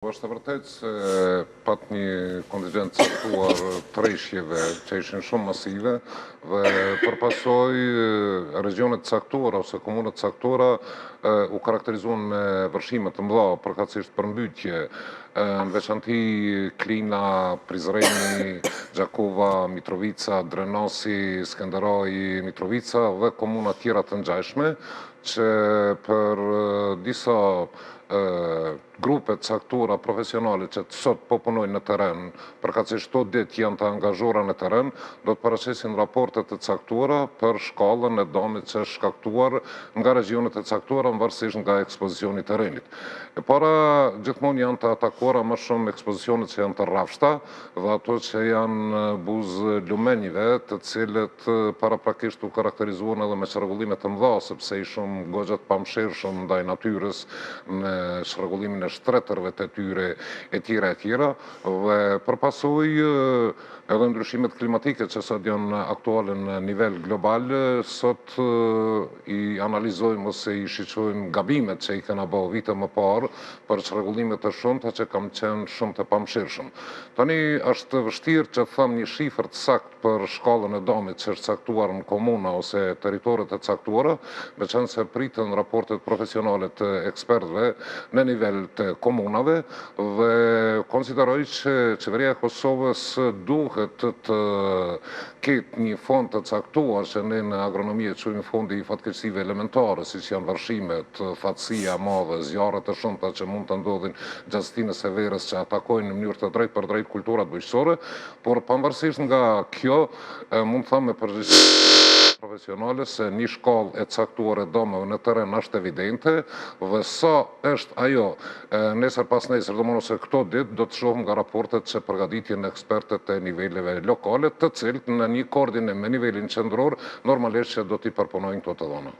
Është e vërtet se pat një kontingent caktuar tërheqjeve që ishin shumë masive dhe përpasoj regionet caktuara ose komunët caktuara u karakterizuan me vërshime të mëdha, përkatësisht përmbytje, në veçanti Klina, Prizreni, Gjakova, Mitrovica, Drenasi, Skenderaj, Mitrovica dhe komuna tjera të ngjashme që për disa grupe caktuara profesionale që sot po punojnë në teren, përkatësisht çdo ditë janë të angazhuara në teren, do të paraqesin raporte të caktuara për shkallën e dëmit që është shkaktuar nga regionet e caktuara varësisht nga ekspozicioni i terrenit. E para gjithmonë janë të atakuara më shumë ekspozicionet që janë të rrafshta dhe ato që janë buzë lumenjive, të cilët paraprakisht u karakterizuan edhe me çrregullime të mëdha, sepse ishim goxha të pamëshirshëm ndaj natyrës në çrregullimin e shtretërve të tyre e tjera, dhe përpasoj edhe ndryshimet klimatike që sot janë aktuale në nivel global, sot i analizojmë ose i shiqojmë gabimet që i kena bërë vite më parë për çrregullimet e shumta që kam qenë shumë të pamëshirshëm. Tani është vështirë që them një shifër të saktë për shkallën e dëmit që është caktuar në komuna ose teritoret e caktuara, veçanse pritën raportet profesionale të ekspertëve në nivel të komunave dhe konsideroj që qeveria e Kosovës duhet të ketë një fond të caktuar që ne në agronomi e quajmë fondi i fatkeqësive elementare, siç janë vërshimet, fatësia e madhe, zjarret e shumta që mund të ndodhin gjastinës së verës që atakojnë në mënyrë të drejtë për drejtë kulturat bujqësore, por pavarësisht nga kjo mund të them me përgjegjësi profesionale se një shkallë e caktuar e dëmeve në teren është evidente dhe sa është ajo nesër pas nesër, domethënë se këto ditë do të shohim nga raportet që përgatitjen ekspertët e niveleve lokale, të cilët në një koordinim me nivelin qendror normalisht që do t'i përpunojnë këto të dhëna.